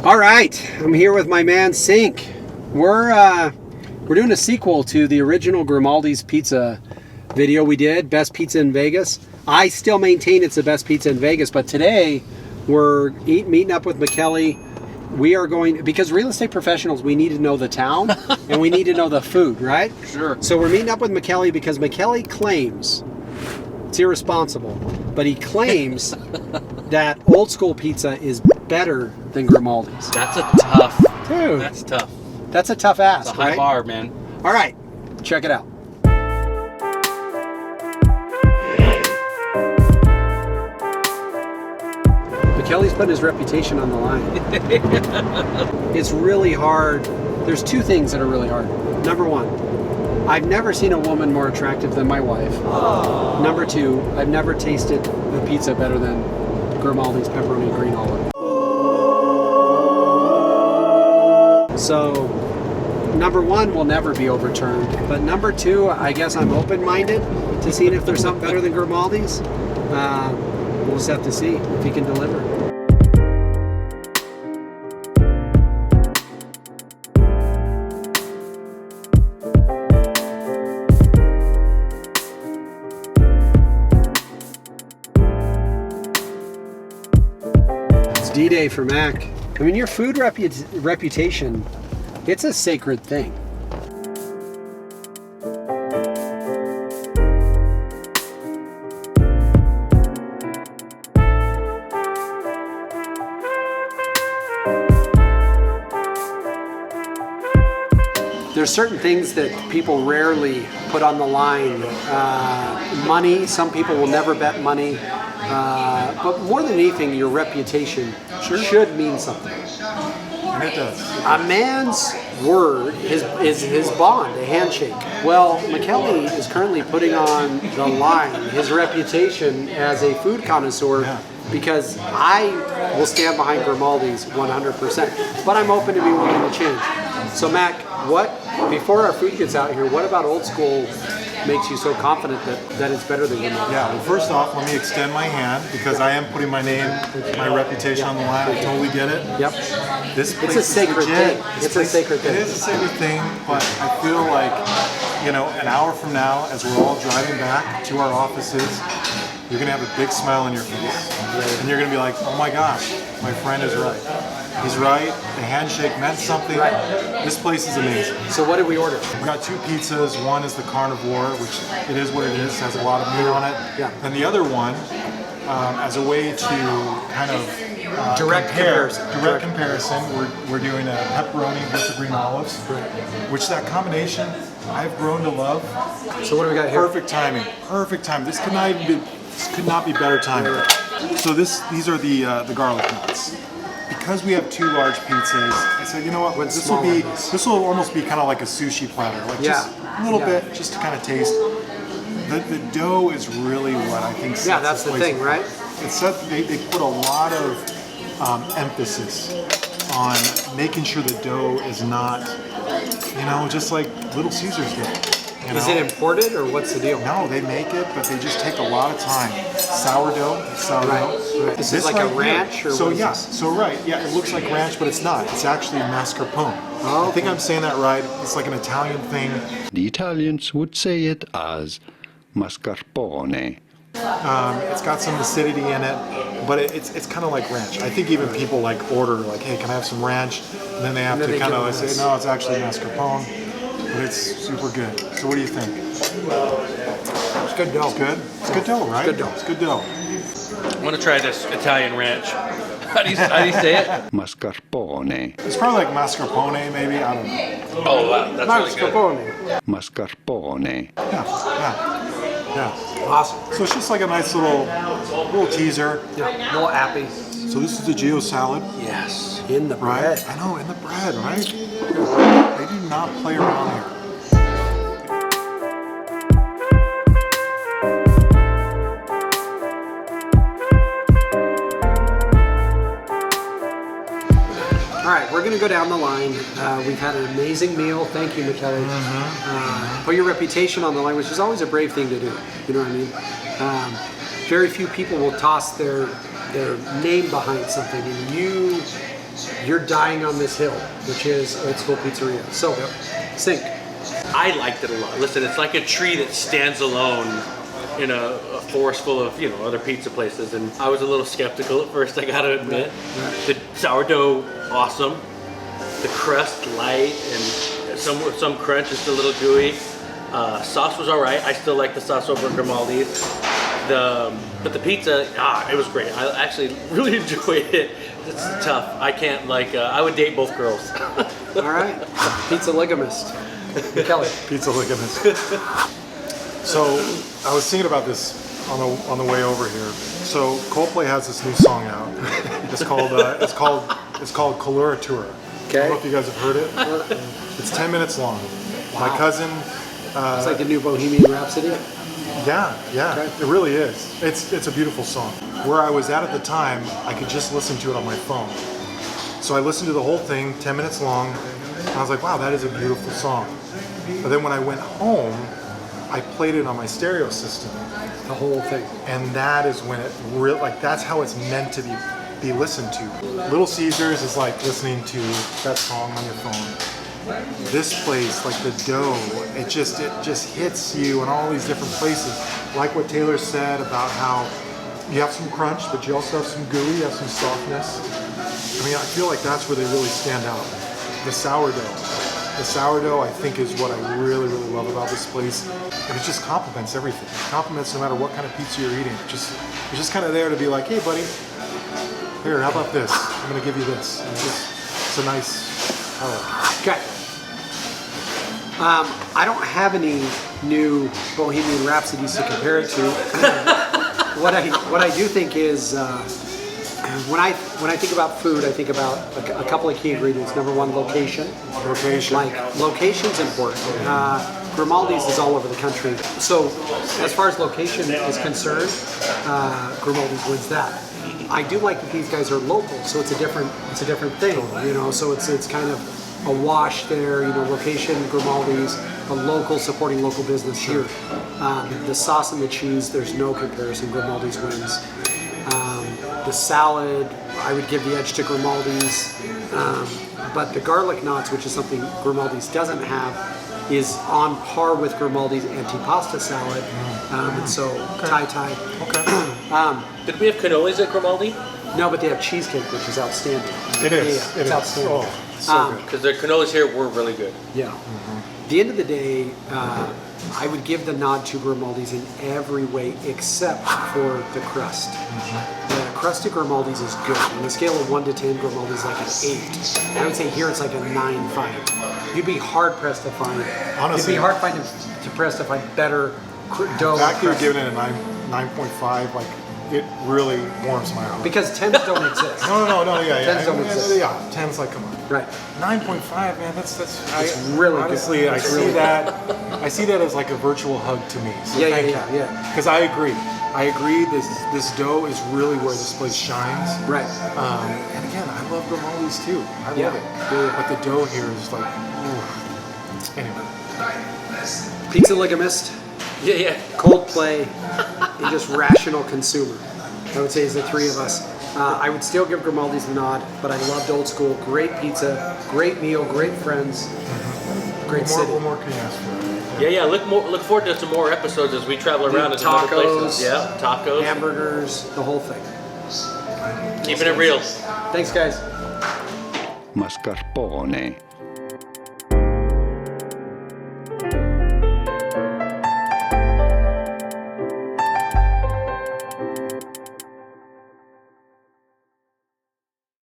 All right, I'm here with my man Sink. We're doing a sequel to the original Grimaldis pizza video we did, best pizza in Vegas. I still maintain it's the best pizza in Vegas, but today we're meeting up with Makeli. We are going, because real estate professionals, we need to know the town and we need to know the food, right? Sure. So we're meeting up with Makeli because Makeli claims, it's irresponsible, but he claims that Old School Pizza is better than Grimaldis. That's a tough. Dude, That's tough. that's a tough ask, It's a high right? bar, man. All right, check it out. Makeli's putting his reputation on the line. It's really hard. There's two things that are really hard. Number one, I've never seen a woman more attractive than my wife. Number two, I've never tasted a pizza better than Grimaldis pepperoni green olive. So, number one will never be overturned. But number two, I guess I'm open-minded to seeing if there's something better than Grimaldis. We'll just have to see if he can deliver. It's D-Day for Mac. I mean, your food reputation, it's a sacred thing. There's certain things that people rarely put on the line. Money, some people will never bet money. But more than anything, your reputation should mean something. And it does. A man's word is his bond, a handshake. Well, Makeli is currently putting on the line his reputation as a food connoisseur because I will stand behind Grimaldis 100%. But I'm open to be willing to change. So Mac, before our food gets out here, what about Old School makes you so confident that it's better than Grimaldis? Yeah, well, first off, let me extend my hand because I am putting my name, my reputation on the line. I totally get it. Yep. This place It's a sacred is legit. thing. It's a sacred thing. It is a sacred thing, but I feel like, an hour from now, as we're all driving back to our offices, you're going to have a big smile on your face. And you're going to be like, oh my gosh, my friend is right. He's right. The handshake meant something. Right. This place is amazing. So what did we order? We've got two pizzas. One is the Carnivore, which it is what it is. It has a lot of meat on it. Yeah. And the other one, as a way to kind of Direct comparison. Direct comparison. We're doing a pepperoni with the green olives, which that combination I've grown to love. So what do we got here? Perfect timing. Perfect time. This could not be better timing. So these are the garlic knots. Because we have two large pizzas, I said, you know what? This will almost be kind of like a sushi platter, like just a little bit, just to kind of taste. The dough is really what I think. Yeah, that's the thing, right? They put a lot of emphasis on making sure the dough is not, just like Little Caesars dough. Is it imported or what's the deal? No, they make it, but they just take a lot of time. Sourdough. Right. This is like a ranch or so what is yeah, this? so right, yeah, it looks like ranch, but it's not. It's actually mascarpone. Oh, I think I'm saying that right. It's like an Italian thing. The Italians would say it as mascarpone. It's got some acidity in it, but it's kind of like ranch. I think even people order hey, can I have some ranch? And then they have to kind of say, no, it's actually mascarpone. But it's super good. So what do you think? It's good dough. It's good? It's good dough, right? It's good dough. It's good dough. I want to try this Italian ranch. How do you say it? Mascarpone. It's probably like mascarpone, maybe. I don't know. Oh, wow. That's really good. Mascarpone. Yeah. Awesome. So it's just like a nice little teaser. Yeah, little appy. So this is the Geo salad. Yes. In the Right? bread. I know, in the bread, right? They do not play around here. All right, we're going to go down the line. We've had an amazing meal. Thank you, Makeli. Put your reputation on the line, which is always a brave thing to do. You know what I mean? Very few people will toss their name behind something, and you're dying on this hill, which is Old School Pizzeria. So, Sink. I liked it a lot. Listen, it's like a tree that stands alone in a forest full of, you know, other pizza places. And I was a little skeptical at first, I gotta admit. The sourdough, awesome. The crust, light, and some crunch, just a little gooey. Sauce was all right. I still like the sauce over Grimaldis. But the pizza, it was great. I actually really enjoyed it. It's tough. I can't I would date both girls. All right, PIZZA-LYGAMIST. Makeli. PIZZA-LYGAMIST. So I was thinking about this on the way over here. So Coldplay has this new song out. It's called Schorzter. Okay. I don't know if you guys have heard it. It's 10 minutes long. Wow. My cousin. It's like the new Bohemian Rhapsody. Yeah, Okay. it really is. It's a beautiful song. Where I was at the time, I could just listen to it on my phone. So I listened to the whole thing, 10 minutes long, and I was like, wow, that is a beautiful song. But then when I went home, I played it on my stereo system. The whole thing. And that is when it really, that's how it's meant to be listened to. Little Caesars is like listening to that song on your phone. This place, like the dough, it just hits you in all these different places. Like what Taylor said about how you have some crunch, but you also have some gooey, you have some softness. I mean, I feel like that's where they really stand out. The sourdough. The sourdough, I think, is what I really, really love about this place. And it just complements everything. It complements no matter what kind of pizza you're eating. It's just kind of there to be like, hey, buddy, here, how about this? I'm going to give you this. And it's a nice, I like it. Okay. I don't have any new Bohemian Rhapsodies to compare it to. What I do think is when I think about food, I think about a couple of key ingredients. Number one, location. Location. Like location's important. Grimaldis is all over the country. So as far as location is concerned, Grimaldis wins that. I do like that these guys are local, so it's a different thing, you know. So it's kind of a wash there, you know. Location, Grimaldis, a local supporting local business here. The sauce and the cheese, there's no comparison. Grimaldis wins. The salad, I would give the edge to Grimaldis. But the garlic knots, which is something Grimaldis doesn't have, is on par with Grimaldis antipasta salad. And so Thai. Okay. Did we have cannolis at Grimaldi? No, but they have cheesecake, which is outstanding. It is. Yeah, it's outstanding. Oh, so good. Because their cannolis here were really good. Yeah. At the end of the day, I would give the nod to Grimaldis in every way except for the crust. The crust at Grimaldis is good. On a scale of 1 to 10, Grimaldis is like an 8. I would say here it's like a 9.5. You'd be hard pressed to find. Honestly, you'd be hard pressed to find better dough. The fact that you're giving it a 9.5, like, it really warms my heart. Because 10s don't exist. No, yeah. 10s don't exist. Yeah, 10's like, come on. Right. 9.5, man, that's It's really honestly, good. I see that as like a virtual hug to me. So Yeah. Because I agree. This dough is really where this place shines. Right. And again, I love Grimaldis too. I love it. But the dough here is like, ooh. Anyway. PIZZA-LYGAMIST. Yeah. Coldplay, and just rational consumer. I would say is the three of us. I would still give Grimaldis the nod, but I loved Old School. Great pizza, great meal, great friends, great city. What more can you ask for? Yeah. Look forward to some more episodes as we travel around to some other places. Yeah, tacos, hamburgers, the whole thing. Keeping it real. Thanks, guys. Mascarpone.